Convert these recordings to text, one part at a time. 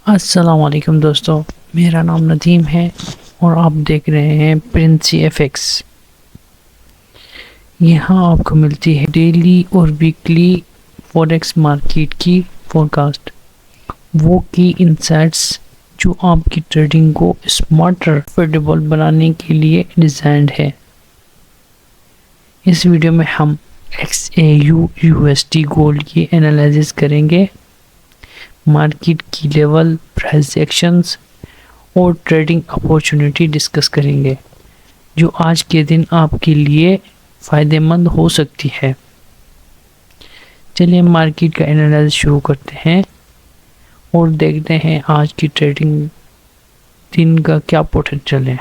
السلام علیکم دوستو، میرا نام ندیم ہے اور آپ دیکھ رہے ہیں پرنسی ایف ایکس۔ یہاں آپ کو ملتی ہے ڈیلی اور ویکلی فوریکس مارکیٹ کی فورکاسٹ، وہ کی انسائٹس جو آپ کی ٹریڈنگ کو سمارٹر افورڈیبل بنانے کے لیے ڈیزائنڈ ہے۔ اس ویڈیو میں ہم XAU/USD گولڈ کی انالیسس کریں گے، مارکیٹ کی لیول، پرائس ایکشنز اور ٹریڈنگ اپورچونٹی ڈسکس کریں گے جو آج کے دن آپ کے لیے فائدہ مند ہو سکتی ہے۔ چلیے مارکیٹ کا انالیسس شروع کرتے ہیں اور دیکھتے ہیں آج کی ٹریڈنگ دن کا کیا پوٹینشل ہے۔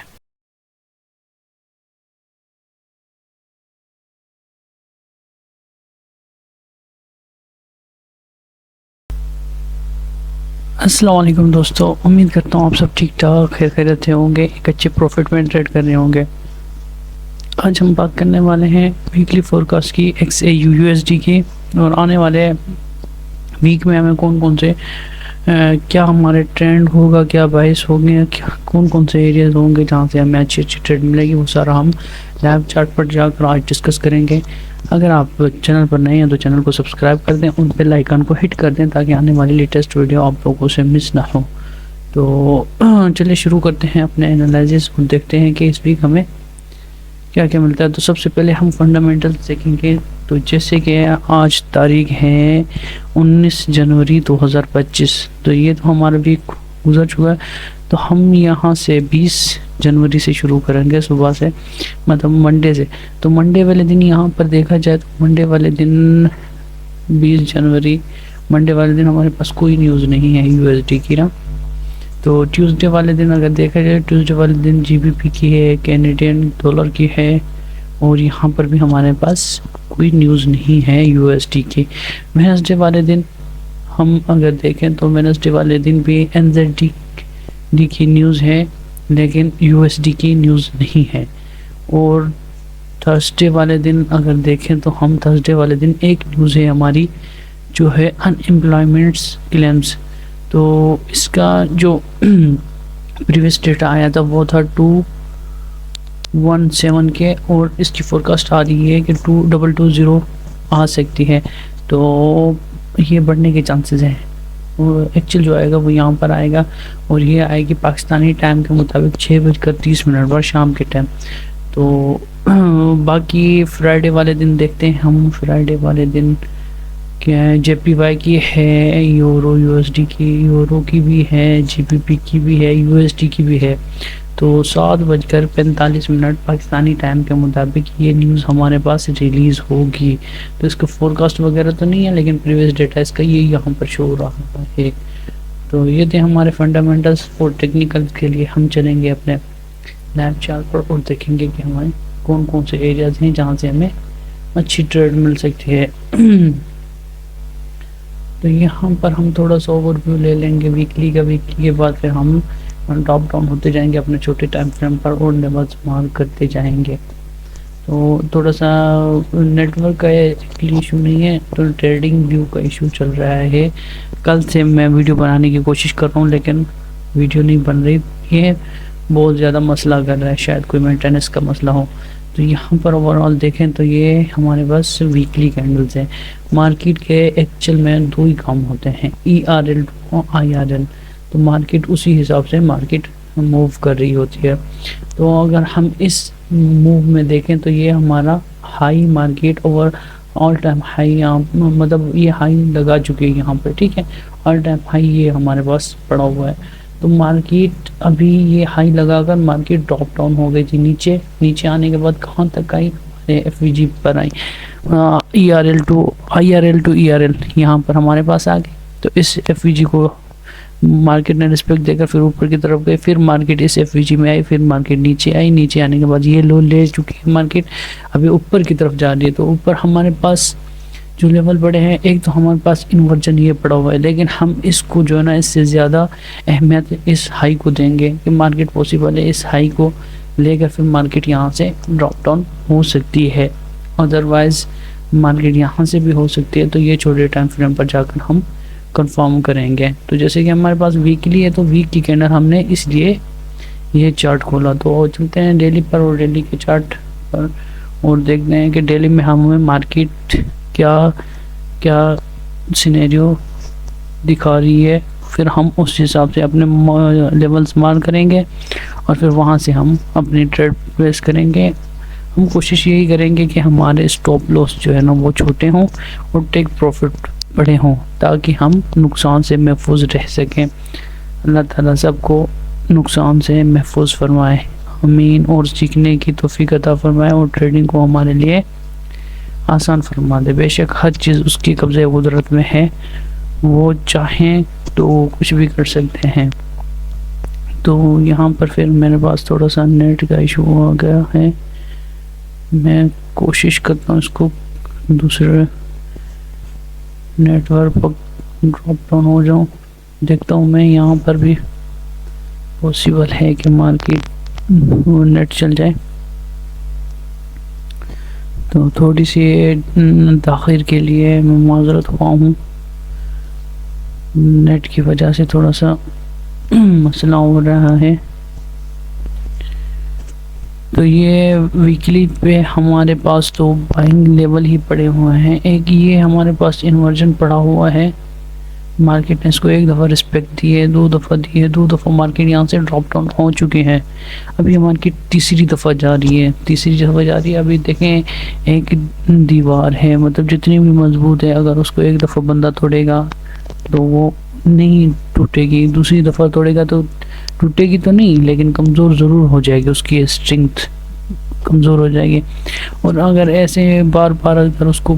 السلام علیکم دوستو، امید کرتا ہوں آپ سب ٹھیک ٹھاک خیر خیریت سے ہوں گے، ایک اچھے پروفٹ میں ٹریڈ کر رہے ہوں گے۔ آج ہم بات کرنے والے ہیں ویکلی فورکاسٹ کی XAU/USD کی، اور آنے والے ویک میں ہمیں کون سے کیا ہمارے ٹرینڈ ہوگا، کیا باعث ہوگی، کون سے ایریاز ہوں گے جہاں سے ہمیں اچھی ٹریڈ ملے گی، وہ سارا ہم لائیو چارٹ پر جا کر آج ڈسکس کریں گے۔ اگر آپ چینل پر نئے ہیں تو چینل کو سبسکرائب کر دیں، ان بیل آئیکن کو ہٹ کر دیں تاکہ آنے والی لیٹسٹ ویڈیو آپ لوگوں سے مس نہ ہو۔ تو چلیے شروع کرتے ہیں اپنے انالیسس اور دیکھتے ہیں کہ اس ویک ہمیں کیا کیا ملتا ہے۔ تو سب سے پہلے ہم فنڈامنٹلز دیکھیں گے۔ تو جیسے کہ آج تاریخ ہے 19 جنوری 2025، تو یہ تو ہمارا ویک گزر چکا ہے۔ تو ہم یہاں سے 20 جنوری سے شروع کریں گے، صبح سے، مطلب منڈے سے۔ تو منڈے والے دن یہاں پر دیکھا جائے تو منڈے والے دن 20 جنوری منڈے والے دن ہمارے پاس کوئی نیوز نہیں ہے USD کی نا۔ تو ٹیوزڈے والے دن اگر دیکھا جائے، ٹیوزڈے والے دن GBP کی ہے، کینیڈین ڈالر کی ہے، اور یہاں پر بھی ہمارے پاس کوئی نیوز نہیں ہے USD کی۔ وینسڈے والے دن ہم اگر دیکھیں تو وینسڈے والے دن بھی NZD کی نیوز ہے لیکن USD کی نیوز نہیں ہے۔ اور تھرسڈے والے دن اگر دیکھیں تو ہم تھرسڈے والے دن ایک نیوز ہے ہماری جو ہے انمپلائمنٹس کلیمز۔ تو اس کا جو پریویس ڈیٹا آیا تھا وہ تھا 217 کے، اور اس کی فورکاسٹ آ رہی ہے کہ 2220 آ سکتی ہے۔ تو یہ بڑھنے کے چانسز ہیں، اور ایکچوئل جو آئے گا وہ یہاں پر آئے گا، اور یہ آئے گی پاکستانی ٹائم کے مطابق 6:30 پر شام کے ٹائم۔ تو باقی فرائیڈے والے دن دیکھتے ہیں ہم۔ فرائیڈے والے دن کیا ہے، JPY کی ہے، یورو USD کی، یورو کی بھی ہے، GBP کی بھی ہے، USD کی بھی ہے۔ تو 7:45 پاکستانی ٹائم کے مطابق یہ نیوز ہمارے پاس ریلیز ہوگی۔ تو اس کا فورکاسٹ وغیرہ تو نہیں ہے لیکن پریویس ڈیٹا اس کا یہ یہاں پر شو ہو رہا ہے۔ تو یہ تھے ہمارے فنڈامنٹلز، اور ٹیکنیکل کے لیے ہم چلیں گے اپنے لائیو چارٹ پر اور دیکھیں گے کہ ہمارے کون سے ایریاز ہیں جہاں سے ہمیں اچھی ٹریڈ مل سکتی ہے۔ تو یہاں پر ہم تھوڑا سا اوور ویو لے لیں گے ویکلی کا۔ ویکلی کے بعد پھر ہم ڈراپ ڈاؤن ہوتے جائیں گے اپنے چھوٹے ٹائم فریم پر اور لیولز مارک کرتے جائیں گے۔ تو تھوڑا سا نیٹ ورک کا ایشو نہیں ہے، تو ٹریڈنگ ویو کا ایشو چل رہا ہے۔ کل سے میں ویڈیو بنانے کی کوشش کر رہا ہوں لیکن ویڈیو نہیں بن رہی، یہ بہت زیادہ مسئلہ کر رہا ہے، شاید کوئی مینٹیننس کا مسئلہ ہو۔ تو یہاں پر اوورآل دیکھیں تو یہ ہمارے پاس ویکلی کینڈلز ہیں۔ مارکیٹ کے ایکچوئل میں دو ہی کام ہوتے ہیں، ERL اور IRL۔ تو مارکیٹ اسی حساب سے مارکیٹ موو کر رہی ہوتی ہے۔ تو اگر ہم اس موو میں دیکھیں تو یہ ہمارا high market over all time high, مطلب یہ ہائی لگا چکی ہے یہاں پر، ٹھیک ہے، آل ٹائم ہائی یہ ہمارے پاس پڑا ہوا ہے۔ تو مارکیٹ ابھی یہ ہائی لگا کر مارکیٹ ڈراپ ڈاؤن ہو گئی تھی نیچے آنے کے بعد کہاں تک آئی، FVG پر آئی، IRL ٹو ERL یہاں پر ہمارے پاس آ گئی۔ تو اس FVG کو مارکیٹ نے رسپیکٹ دے کر پھر اوپر کی طرف گئی، پھر مارکیٹ اس FVG میں آئی، پھر مارکیٹ نیچے آئی، نیچے آنے کے بعد یہ لو لے چکی ہے مارکیٹ، ابھی اوپر کی طرف جا رہی ہے۔ تو اوپر ہمارے پاس جو لیول بڑے ہیں، ایک تو ہمارے پاس انورجن یہ پڑا ہوا ہے، لیکن ہم اس کو جو ہے نا اس سے زیادہ اہمیت اس ہائی کو دیں گے کہ مارکیٹ پاسبل ہے اس ہائی کو لے کر پھر مارکیٹ یہاں سے ڈراپ ڈاؤن ہو سکتی ہے، ادروائز مارکیٹ یہاں سے بھی ہو سکتی ہے۔ تو یہ چھوٹے ٹائم فریم پر جا کر ہم کنفرم کریں گے. تو جیسے کہ ہمارے پاس ویکلی ہے تو ویک کی کینڈل ہم نے اس لیے یہ چارٹ کھولا. تو چلتے ہیں ڈیلی پر اور ڈیلی کے چارٹ پر اور دیکھتے ہیں کہ ڈیلی میں ہمیں مارکیٹ کیا سینیریو دکھا رہی ہے. پھر ہم اس حساب سے اپنے لیولز مارک کریں گے اور پھر وہاں سے ہم اپنی ٹریڈ پلیس کریں گے. ہم کوشش یہی کریں گے کہ ہمارے اسٹاپ لاس جو ہے نا وہ چھوٹے ہوں اور ٹیک پروفٹ بڑے ہوں تاکہ ہم نقصان سے محفوظ رہ سکیں. اللہ تعالیٰ سب کو نقصان سے محفوظ فرمائے, آمین, اور سیکھنے کی توفیق عطا فرمائے اور ٹریڈنگ کو ہمارے لیے آسان فرما دے. بے شک ہر چیز اس کی قبضہ قدرت میں ہے, وہ چاہیں تو کچھ بھی کر سکتے ہیں. تو یہاں پر پھر میرے پاس تھوڑا سا نیٹ کا ایشو آ گیا ہے, میں کوشش کرتا ہوں اس کو دوسرے نیٹ ورک پر ڈراپ ڈاؤن ہو جاؤں. دیکھتا ہوں میں یہاں پر بھی پاسبل ہے کہ مارکیٹ نیٹ چل جائے. تو تھوڑی سی تاخیر کے لیے میں معذرت ہوا ہوں, نیٹ کی وجہ سے تھوڑا سا مسئلہ ہو رہا ہے. تو یہ ویکلی پہ ہمارے پاس تو بائنگ لیول ہی پڑے ہوئے ہیں. ایک یہ ہمارے پاس انورژن پڑا ہوا ہے, مارکیٹ نے اس کو ایک دفعہ رسپیکٹ دی ہے, 2 دفعہ دی ہے, 2 دفعہ مارکیٹ یہاں سے ڈراپ ڈاؤن ہو چکے ہیں. ابھی مارکیٹ تیسری دفعہ جا رہی ہے, ابھی دیکھیں ایک دیوار ہے, مطلب جتنی بھی مضبوط ہے اگر اس کو ایک دفعہ بندہ توڑے گا تو وہ نہیں ٹوٹے گی, دوسری دفعہ توڑے گا تو ٹوٹے گی تو نہیں لیکن کمزور ضرور ہو جائے گی, اس کی اسٹرنگتھ کمزور ہو جائے گی. اور اگر ایسے بار بار اگر اس کو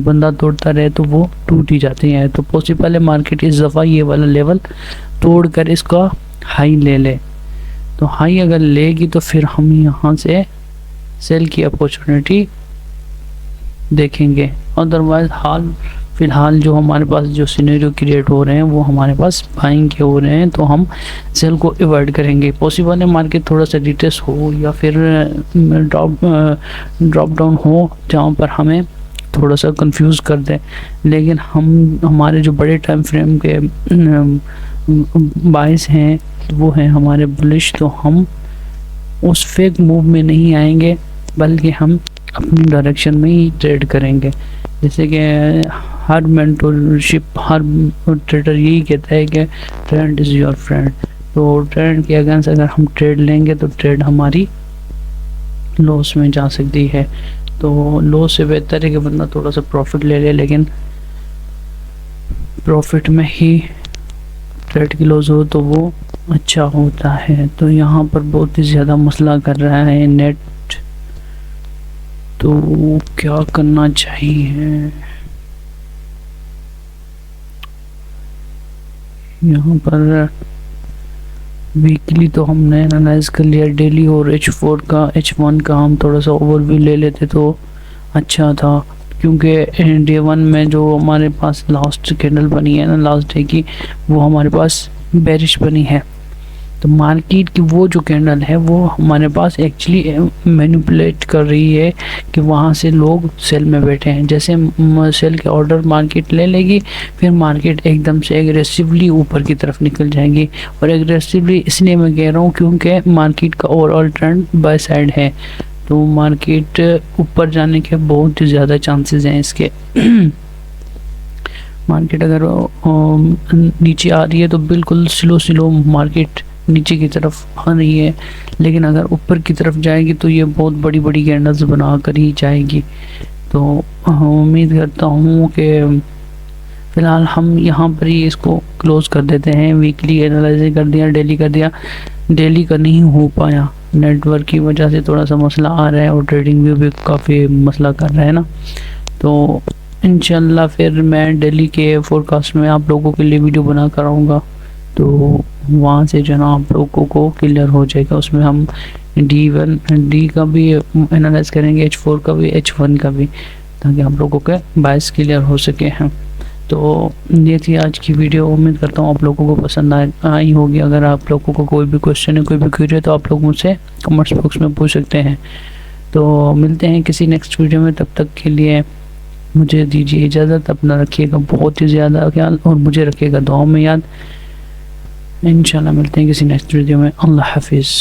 بندہ توڑتا رہے تو وہ ٹوٹ ہی جاتے ہیں. تو پاسبل ہے مارکیٹ اس دفعہ یہ والا لیول توڑ کر اس کا ہائی لے لے. تو ہائی اگر لے گی تو پھر ہم یہاں سے سیل کی اپورچونیٹی دیکھیں گے. ادروائز فی الحال جو ہمارے پاس جو سینیریو کریٹ ہو رہے ہیں وہ ہمارے پاس بائنگ کے ہو رہے ہیں, تو ہم سیل کو ایوائڈ کریں گے. پاسبل ہے مارکیٹ تھوڑا سا ریٹیس ہو یا پھر ڈراپ ڈاؤن ہو جہاں پر ہمیں تھوڑا سا کنفیوز کر دیں, لیکن ہمارے جو بڑے ٹائم فریم کے باعث ہیں وہ ہیں ہمارے بلش. تو ہم اس فیک موو میں نہیں آئیں گے بلکہ ہم اپنی ڈائریکشن میں ہی ٹریڈ کریں گے. جیسے کہ ہر مینٹورشپ ہر ٹریڈر یہی کہتا ہے کہ ٹرینڈ از یور فرینڈ. تو ٹرینڈ کے اگینسٹ اگر ہم ٹریڈ لیں گے تو ٹریڈ ہماری لاس میں جا سکتی ہے. تو لاس سے بہتر ہے کہ بندہ تھوڑا سا پروفٹ لے لے, لیکن پروفٹ میں ہی ٹریڈ کی لاس ہو تو وہ اچھا ہوتا ہے. تو یہاں پر بہت ہی زیادہ مسئلہ کر رہا ہے نیٹ, تو کیا کرنا چاہیے. یہاں پر ویکلی تو ہم نے انالائز کر لیا, ڈیلی اور H4 کا H1 کا ہم تھوڑا سا اوور ویو لے لیتے تو اچھا تھا, کیونکہ ڈے 1 میں جو ہمارے پاس لاسٹ کینڈل بنی ہے نا لاسٹ ڈے کی, وہ ہمارے پاس بیرش بنی ہے. تو مارکیٹ کی وہ جو کینڈل ہے وہ ہمارے پاس ایکچولی مینیپولیٹ کر رہی ہے کہ وہاں سے لوگ سیل میں بیٹھے ہیں. جیسے سیل کے آرڈر مارکیٹ لے لے گی, پھر مارکیٹ ایک دم سے ایگریسیولی اوپر کی طرف نکل جائے گی. اور ایگریسیولی اس لیے میں کہہ رہا ہوں کیونکہ مارکیٹ کا overall trend buy side ہے, تو مارکیٹ اوپر جانے کے بہت ہی زیادہ چانسز ہیں اس کے. مارکیٹ اگر نیچے آ رہی ہے تو بالکل سلو مارکیٹ نیچے کی طرف آ رہی ہے, لیکن اگر اوپر کی طرف جائے گی تو یہ بہت بڑی بڑی کینڈلز بنا کر ہی جائے گی. تو امید کرتا ہوں کہ فی الحال ہم یہاں پر ہی اس کو کلوز کر دیتے ہیں. ویکلی انالائز کر دیا, ڈیلی کر دیا, ڈیلی کا نہیں ہو پایا, نیٹ ورک کی وجہ سے تھوڑا سا مسئلہ آ رہا ہے اور ٹریڈنگ بھی کافی مسئلہ کر رہا ہے نا. تو انشاءاللہ پھر میں ڈیلی کے فور کاسٹ میں آپ لوگوں کے لیے ویڈیو بنا کر آؤں گا, تو وہاں سے جو نا آپ لوگوں کو کلیئر ہو جائے گا. اس میں ہم ڈی کا بھی انالائز کریں گے, H4 کا بھی, H1 کا بھی, تاکہ آپ لوگوں کے باعث کلیئر ہو سکے ہیں. تو یہ تھی آج کی ویڈیو, امید کرتا ہوں آپ لوگوں کو پسند آئی ہوگی. اگر آپ لوگوں کو کوئی بھی کوشچن ہے, کوئی بھی کوئری ہے تو آپ لوگ مجھ سے کمنٹس باکس میں پوچھ سکتے ہیں. تو ملتے ہیں کسی نیکسٹ ویڈیو میں, تب تک کے لیے مجھے دیجیے اجازت. اپنا رکھیے گا بہت ہی زیادہ خیال اور مجھے رکھیے گا دعاؤں میں یاد. انشاءاللہ ملتے ہیں کسی نیکسٹ ویڈیو میں. اللہ حافظ.